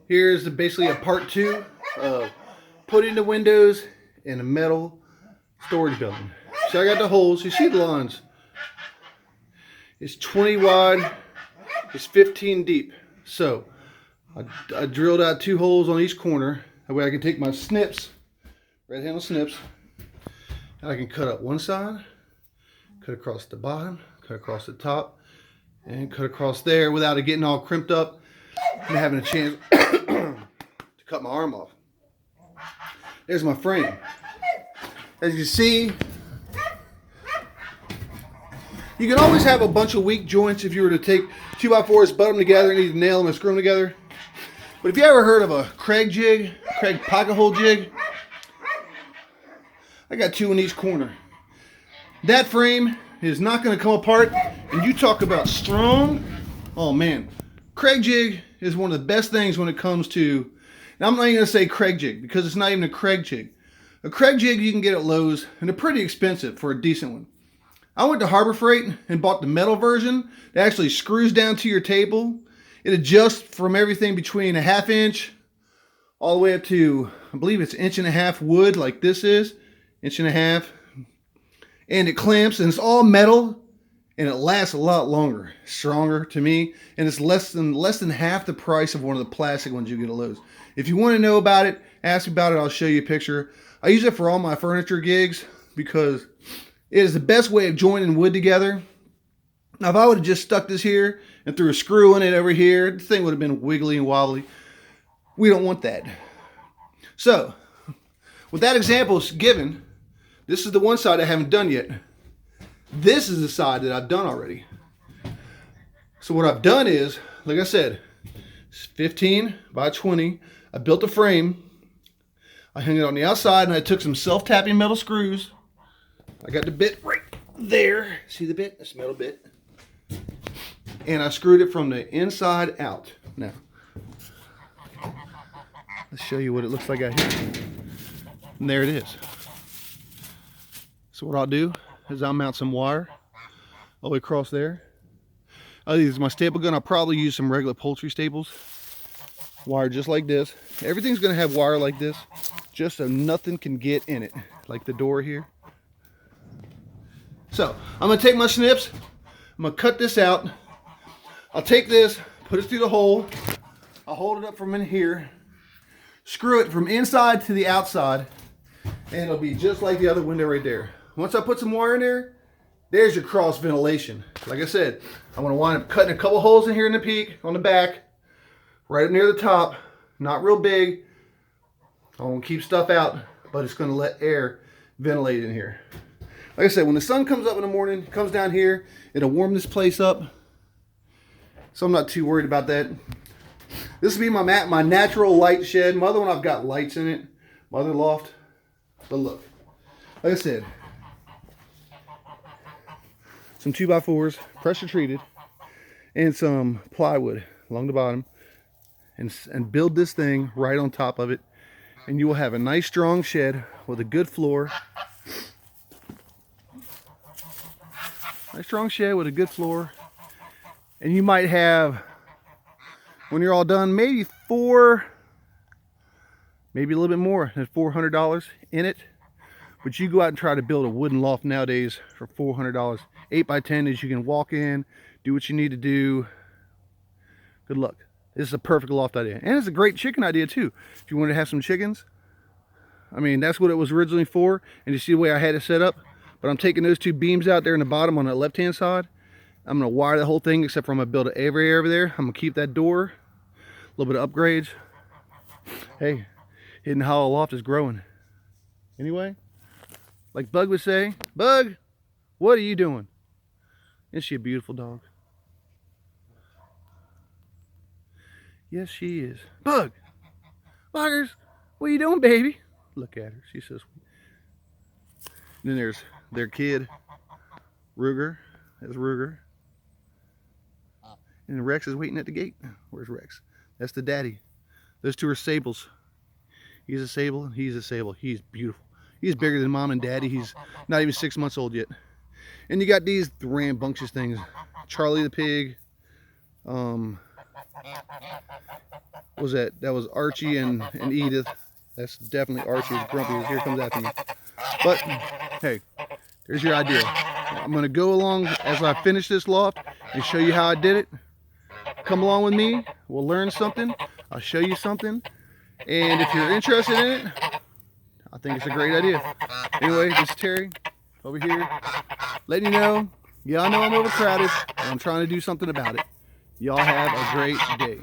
Here's basically a part 2 of putting the windows in a metal storage building. So I got the holes. You see the lines. It's 20 wide. It's 15 deep. So I drilled out 2 holes on each corner. That way I can take my snips, red handle snips, and I can cut up one side, cut across the bottom, cut across the top, and cut across there without it getting all crimped up and having a chance to cut my arm off. There's my frame. As you see, you can always have a bunch of weak joints if you were to take 2x4s, butt them together, and either nail them or screw them together. But if you ever heard of a Craig jig, Craig pocket hole jig, I got 2 in each corner. That frame is not going to come apart. And you talk about strong. Oh man, Craig jig is one of the best things when it comes to, and I'm not even going to say Craig jig because it's not even a Craig jig. A Craig jig you can get at Lowe's, and they're pretty expensive for a decent one. I went to Harbor Freight and bought the metal version that actually screws down to your table. It adjusts from everything between a 1/2 inch all the way up to, I believe it's 1.5 inch wood like this is, 1.5 inch. And it clamps, and it's all metal, and it lasts a lot longer, stronger to me, and it's less than half the price of one of the plastic ones you get at Lowe's. If you want to know about it, ask me about it. I'll show you a picture. I use it for all my furniture gigs because it is the best way of joining wood together. Now, if I would have just stuck this here and threw a screw in it over here, the thing would have been wiggly and wobbly. We don't want that. So, with that example given, this is the one side I haven't done yet. This is the side that I've done already. So what I've done is, like I said, it's 15 by 20. I built a frame. I hung it on the outside, and I took some self-tapping metal screws. I got the bit right there. See the bit? That's a metal bit. And I screwed it from the inside out. Now, let's show you what it looks like out here. And there it is. So what I'll do is I'll mount some wire all the way across there. I'll use my staple gun. I'll probably use some regular poultry staples. Wire just like this. Everything's going to have wire like this, just so nothing can get in it, like the door here. So I'm going to take my snips. I'm going to cut this out. I'll take this, put it through the hole. I'll hold it up from in here. Screw it from inside to the outside. And it'll be just like the other window right there. Once I put some wire in there, there's your cross ventilation. Like I said, I'm going to wind up cutting a couple holes in here in the peak, on the back, right up near the top. Not real big. I won't keep stuff out, but it's going to let air ventilate in here. Like I said, when the sun comes up in the morning, comes down here, it'll warm this place up. So I'm not too worried about that. This will be my natural light shed. My other one, I've got lights in it. My other loft. But look, like I said, some 2x4s, pressure treated, and some plywood along the bottom, and build this thing right on top of it, and you will have a nice strong shed with a good floor. Nice strong shed with a good floor, and you might have, when you're all done, maybe maybe a little bit more than $400 in it. But you go out and try to build a wooden loft nowadays for $400. 8x10 is you can walk in, do what you need to do. Good luck. This is a perfect loft idea. And it's a great chicken idea too. If you want to have some chickens. I mean, that's what it was originally for. And you see the way I had it set up. But I'm taking those 2 beams out there in the bottom on the left-hand side. I'm going to wire the whole thing, except for I'm going to build an area over there. I'm going to keep that door. A little bit of upgrades. Hey, Hidden Hollow Loft is growing. Anyway, like Bug would say, Bug, what are you doing? Isn't she a beautiful dog? Yes, she is. Bug! Buggers, what are you doing, baby? Look at her. She's so sweet. And then there's their kid, Ruger. That's Ruger. And Rex is waiting at the gate. Where's Rex? That's the daddy. Those 2 are sables. He's a sable and he's a sable. He's beautiful. He's bigger than mom and daddy. He's not even 6 months old yet. And you got these rambunctious things. Charlie the pig. What was that? That was Archie and Edith. That's definitely Archie. Grumpy here comes after me. But hey, there's your idea. I'm gonna go along as I finish this loft and show you how I did it. Come along with me. We'll learn something. I'll show you something. And if you're interested in it, I think it's a great idea. Anyway, this is Terry over here, letting you know, yeah, I know I'm overcrowded, and I'm trying to do something about it. Y'all have a great day.